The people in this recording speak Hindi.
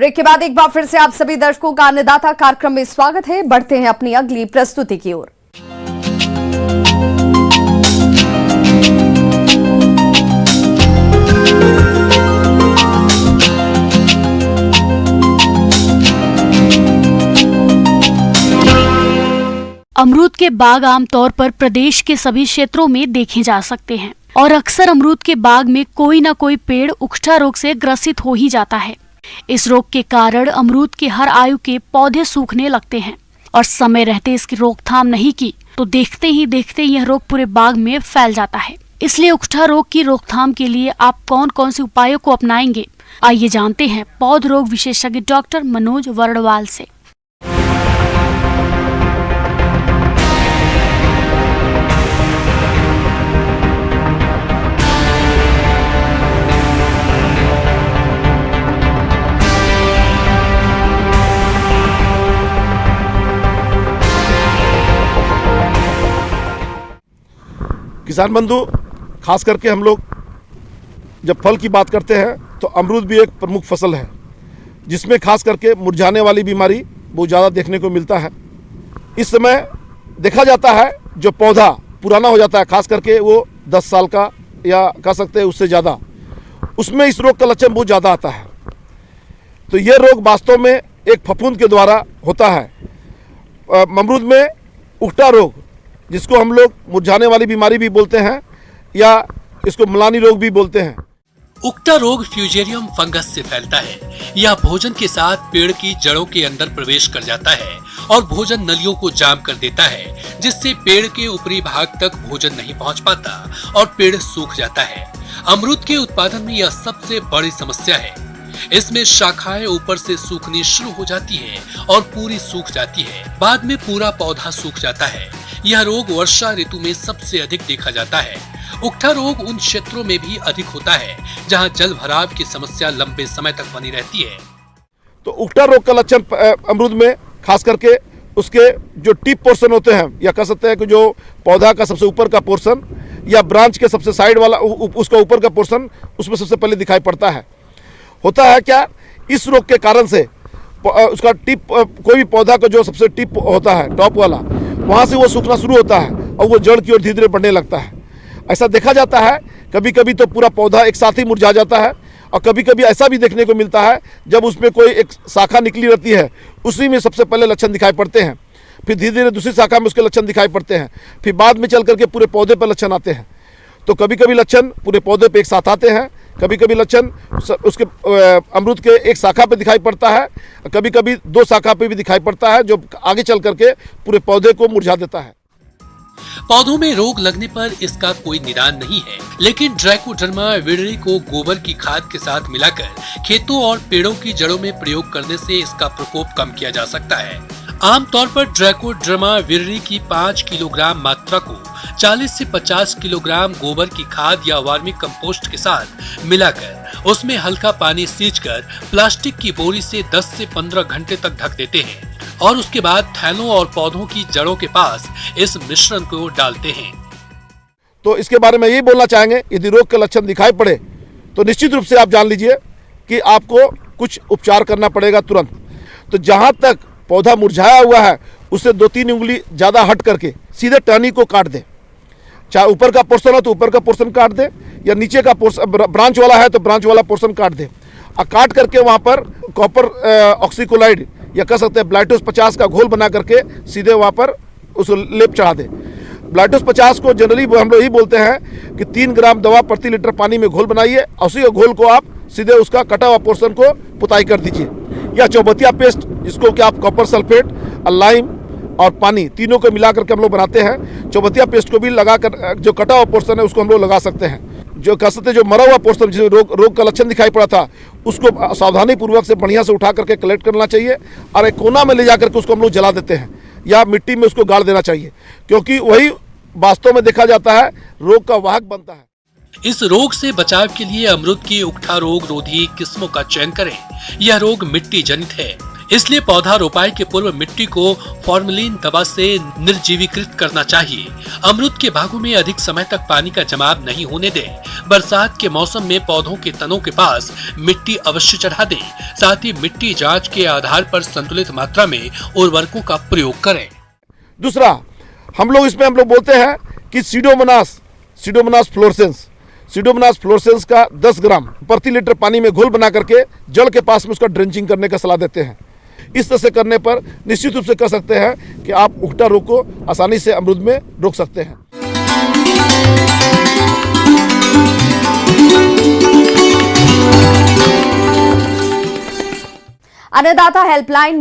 ब्रेक के बाद एक बार फिर से आप सभी दर्शकों का अन्नदाता कार्यक्रम में स्वागत है। बढ़ते हैं अपनी अगली प्रस्तुति की ओर। अमरूद के बाग आमतौर पर प्रदेश के सभी क्षेत्रों में देखे जा सकते हैं और अक्सर अमरूद के बाग में कोई न कोई पेड़ उकठा रोग से ग्रसित हो ही जाता है। इस रोग के कारण अमरूद की हर आयु के पौधे सूखने लगते हैं और समय रहते इसकी रोकथाम नहीं की तो देखते ही देखते यह रोग पूरे बाग में फैल जाता है। इसलिए उकठा रोग की रोकथाम के लिए आप कौन कौन से उपायों को अपनाएंगे, आइए जानते हैं पौध रोग विशेषज्ञ डॉक्टर मनोज वर्णवाल से। किसान बंधु, खास करके हम लोग जब फल की बात करते हैं तो अमरूद भी एक प्रमुख फसल है जिसमें खास करके मुरझाने वाली बीमारी बहुत ज़्यादा देखने को मिलता है। इस समय देखा जाता है जो पौधा पुराना हो जाता है, खास करके वो 10 साल का या कह सकते हैं उससे ज़्यादा, उसमें इस रोग का लक्षण बहुत ज़्यादा आता है। तो ये रोग वास्तव में एक फफूंद के द्वारा होता है। अमरूद में उकठा रोग, जिसको हम लोग मुरझाने वाली बीमारी भी बोलते हैं या इसको मलानी रोग भी बोलते हैं। उकठा रोग फ्यूजेरियम फंगस से फैलता है। यह भोजन के साथ पेड़ की जड़ों के अंदर प्रवेश कर जाता है और भोजन नलियों को जाम कर देता है, जिससे पेड़ के ऊपरी भाग तक भोजन नहीं पहुंच पाता और पेड़ सूख जाता है। अमरूद के उत्पादन में यह सबसे बड़ी समस्या है। इसमें शाखाएं ऊपर से सूखनी शुरू हो जाती है और पूरी सूख जाती है। बाद में पूरा पौधा सूख जाता है। यह रोग वर्षा ऋतु में सबसे अधिक देखा जाता है। उकठा रोग उन क्षेत्रों में भी अधिक होता है जहां जल भराव की समस्या लंबे समय तक बनी रहती है। तो उकठा रोग का लक्षण अमरूद में खास करके उसके जो टिप पोर्शन होते हैं या कह सकते हैं कि जो पौधा का सबसे ऊपर का पोर्शन या ब्रांच के सबसे साइड वाला उसका ऊपर का पोर्शन, उसमें सबसे पहले दिखाई पड़ता है। होता है क्या, इस रोग के कारण से उसका टिप, कोई भी पौधा का जो सबसे टिप होता है टॉप वाला, वहाँ से वो सूखना शुरू होता है और वो जड़ की ओर धीरे धीरे बढ़ने लगता है। ऐसा देखा जाता है। कभी कभी तो पूरा पौधा एक साथ ही मुरझा जाता है और कभी कभी ऐसा भी देखने को मिलता है जब उसमें कोई एक शाखा निकली रहती है, उसी में सबसे पहले लक्षण दिखाई पड़ते हैं, फिर धीरे धीरे दूसरी शाखा में उसके लक्षण दिखाई पड़ते हैं, फिर बाद में चल करके पूरे पौधे पर लक्षण आते हैं। तो कभी कभी लक्षण पूरे पौधे पे एक साथ आते हैं, कभी कभी लक्षण उसके अमरूद के एक शाखा पे दिखाई पड़ता है, कभी कभी 2 शाखा पे भी दिखाई पड़ता है, जो आगे चल करके पूरे पौधे को मुरझा देता है। पौधों में रोग लगने पर इसका कोई निदान नहीं है, लेकिन ट्राइकोडर्मा विरिडी को गोबर की खाद के साथ मिलाकर खेतों और पेड़ों की जड़ों में प्रयोग करने से इसका प्रकोप कम किया जा सकता है। आमतौर पर ट्राइकोडर्मा विरिडी की 5 किलोग्राम मात्रा को 40 से 50 किलोग्राम गोबर की खाद या वर्मी कंपोस्ट के साथ मिलाकर उसमें हल्का पानी सींचकर प्लास्टिक की बोरी से 10 से 15 घंटे तक ढक देते हैं और उसके बाद थैलों और पौधों की जड़ों के पास इस मिश्रण को डालते हैं। तो इसके बारे में यही बोलना चाहेंगे, यदि रोग के लक्षण दिखाई पड़े तो निश्चित रूप से आप जान लीजिए कि आपको कुछ उपचार करना पड़ेगा तुरंत। तो जहाँ तक पौधा मुरझाया हुआ है उससे 2-3 उंगली ज़्यादा हट करके सीधे टहनी को काट दे। चाहे ऊपर का पोर्शन हो तो ऊपर का पोर्शन काट दे, या नीचे का पोर्शन ब्रांच वाला है तो ब्रांच वाला पोर्शन काट दे और काट करके वहाँ पर कॉपर ऑक्सीक्लोराइड या कह सकते हैं ब्लाइटोस 50 का घोल बना करके सीधे वहाँ पर उस लेप चढ़ा दे। ब्लाइटोस 50 को जनरली हम लोग यही बोलते हैं कि 3 ग्राम दवा प्रति लीटर पानी में घोल बनाइए और उसी घोल को आप सीधे उसका कटा हुआ पोर्शन को पुताई कर दीजिए। या चौबतिया पेस्ट, जिसको कि आप कॉपर सल्फेट और लाइम और पानी तीनों को मिला करके हम लोग बनाते हैं। चौबतिया पेस्ट को भी लगाकर जो कटा हुआ पोर्शन है उसको हम लोग लगा सकते हैं। जो कह सकते हैं जो मरा हुआ पोर्शन जिसे रोग का लक्षण दिखाई पड़ा था उसको सावधानी पूर्वक से बढ़िया से उठा करके कलेक्ट करना चाहिए और एक कोना में ले जा करके उसको हम लोग जला देते हैं या मिट्टी में उसको गाड़ देना चाहिए, क्योंकि वही वास्तव में देखा जाता है रोग का वाहक बनता है। इस रोग से बचाव के लिए अमरूद की उकठा रोग रोधी किस्मों का चयन करें। यह रोग मिट्टी जनित है, इसलिए पौधा रोपाई के पूर्व मिट्टी को फॉर्मेलिन दवा से निर्जीवीकृत करना चाहिए। अमरूद के बागों में अधिक समय तक पानी का जमाव नहीं होने दें। बरसात के मौसम में पौधों के तनों के पास मिट्टी अवश्य चढ़ा दें। साथ ही मिट्टी जांच के आधार पर संतुलित मात्रा में उर्वरकों का प्रयोग करें। दूसरा, हम लोग बोलते हैं कि सीडोमोनास फ्लोरेसेंस का 10 ग्राम प्रति लीटर पानी में घोल बना करके जड़ के पास में उसका ड्रेंचिंग करने का सलाह देते हैं। इस तरह से करने पर निश्चित रूप से कह सकते हैं कि आप उकठा रोग को आसानी से अमरूद में रोक सकते हैं। अन्नदाता हेल्पलाइन